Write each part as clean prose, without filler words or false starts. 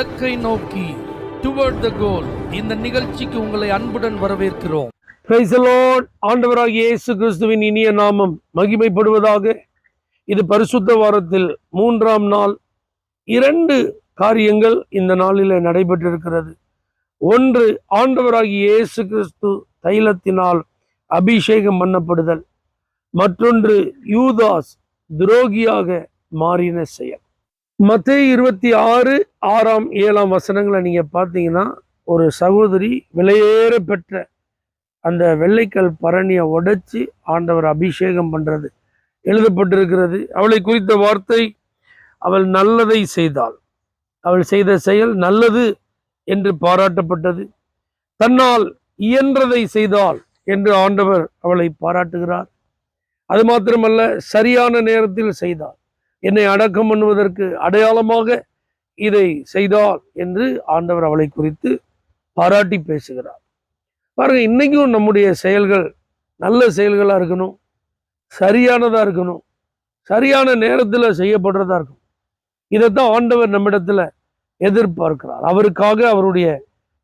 இலக்கை நோக்கி டுவர்ட் த கோல் இந்த நிகழ்ச்சிக்கு உங்களை அன்புடன் வரவேற்கிறோம். Praise the Lord. ஆண்டவராகிய இயேசு கிறிஸ்துவின் இனிய நாமம் மகிமைப்படுவதாக. இது பரிசுத்த வாரத்தில் 3ஆம் நாள். 2 காரியங்கள் இந்த நாளில் நடைபெற்றிருக்கிறது. ஒன்று, ஆண்டவராகிய இயேசு கிறிஸ்து தைலத்தினால் அபிஷேகம் பண்ணப்படுதல். மற்றொன்று, யூதாஸ் துரோகியாக மாறின செயல். மத்தேயு 26 6 7 வசனங்களை நீங்க பார்த்தீங்கன்னா, ஒரு சகோதரி விலையேற பெற்ற அந்த வெள்ளைக்கல் பரணியை உடைச்சி ஆண்டவர் அபிஷேகம் பண்றது எழுதப்பட்டிருக்கிறது. அவளை குறித்த வார்த்தை, அவள் நல்லதை செய்தாள். அவள் செய்த செயல் நல்லது என்று பாராட்டப்பட்டது. தன்னால் இயன்றதை செய்தாள் என்று ஆண்டவர் அவளை பாராட்டுகிறார். அது மாத்திரமல்ல, சரியான நேரத்தில் செய்தாள். என்னை அடக்கம் பண்ணுவதற்கு அடையாளமாக இதை செய்தாள் என்று ஆண்டவர் அவளை குறித்து பாராட்டி பேசுகிறார். பாருங்க, இன்னைக்கும் நம்முடைய செயல்கள் நல்ல செயல்களா இருக்கணும், சரியானதா இருக்கணும், சரியான நேரத்தில் செய்யப்படுறதா இருக்கும். இதைத்தான் ஆண்டவர் நம்மிடத்துல எதிர்பார்க்கிறார். அவருக்காக, அவருடைய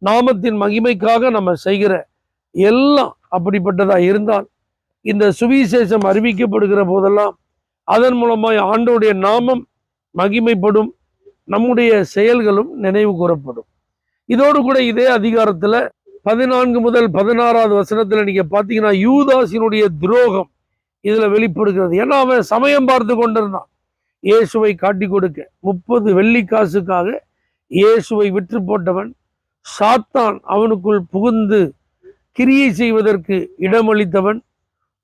நாமத்தின் மகிமைக்காக நம்ம செய்கிற எல்லாம் அப்படிப்பட்டதா இருந்தால், இந்த சுவிசேஷம் அறிவிக்கப்படுகிற போதெல்லாம் அதன் மூலமாய் ஆண்டவருடைய நாமம் மகிமைப்படும், நம்முடைய செயல்களும் நினைவு கூறப்படும். இதோடு கூட இதே அதிகாரத்துல 14 முதல் 16வது வசனத்துல நீங்க பாத்தீங்கன்னா, யூதாசினுடைய துரோகம் இதுல வெளிப்படுகிறது. ஏன்னா அவன் சமயம் பார்த்து கொண்டிருந்தான் இயேசுவை காட்டி கொடுக்க. 30 வெள்ளிக்காசுக்காக இயேசுவை விற்று போட்டவன். சாத்தான் அவனுக்குள் புகுந்து கிரியை செய்வதற்கு இடமளித்தவன்.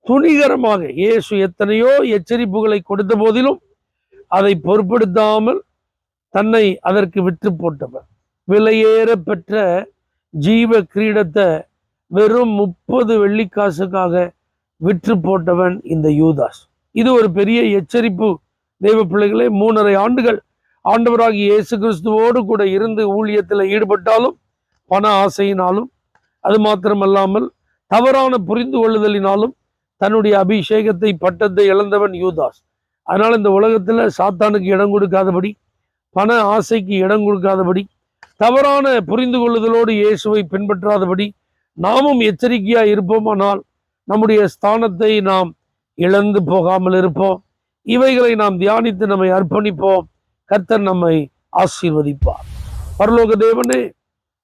துணிகரமாக இயேசு எத்தனையோ எச்சரிப்புகளை கொடுத்த போதிலும் அதை பொருட்படுத்தாமல் தன்னை அதற்கு விற்று போட்டவன். விலையேற பெற்ற ஜீவ கிரீடத்தை வெறும் 30 வெள்ளிக்காசுக்காக விற்று போட்டவன் இந்த யூதாஸ். இது ஒரு பெரிய எச்சரிப்பு. தெய்வ பிள்ளைகளே, 3.5 ஆண்டுகள் ஆண்டவராகிய இயேசு கிறிஸ்துவோடு கூட இருந்து ஊழியத்தில் ஈடுபட்டாலும் பண ஆசையினாலும், அது மாத்திரமல்லாமல் தவறான புரிந்து கொள்ளுதலினாலும் தன்னுடைய அபிஷேகத்தை, பட்டத்தை இழந்தவன் யூதாஸ். அதனால இந்த உலகத்துல சாத்தானுக்கு இடம் கொடுக்காதபடி, பண ஆசைக்கு இடம் கொடுக்காதபடி, தவறான புரிந்து கொள்ளுதலோடு இயேசுவை பின்பற்றாதபடி நாமும் எச்சரிக்கையா இருப்போமானால் நம்முடைய ஸ்தானத்தை நாம் இழந்து போகாமல் இருப்போம். இவைகளை நாம் தியானித்து நம்மை அர்ப்பணிப்போம். கர்த்தர் நம்மை ஆசீர்வதிப்பார். பரலோக தேவனே,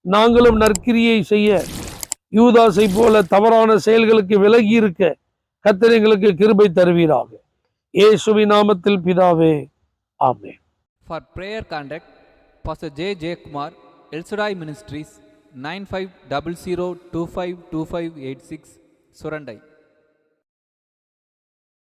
நாங்களும் நற்கிரியை செய்ய யூதாசை போல தவறான செயல்களுக்கு விலகி இருக்க கர்த்தர் எங்களுக்கு கிருபை தருவீராக. இயேசுவின் நாமத்தில் பிதாவே, ஆமென். For prayer contact, Pastor J. Kumar, El Shaddai Ministries, 9500252586, Surandai.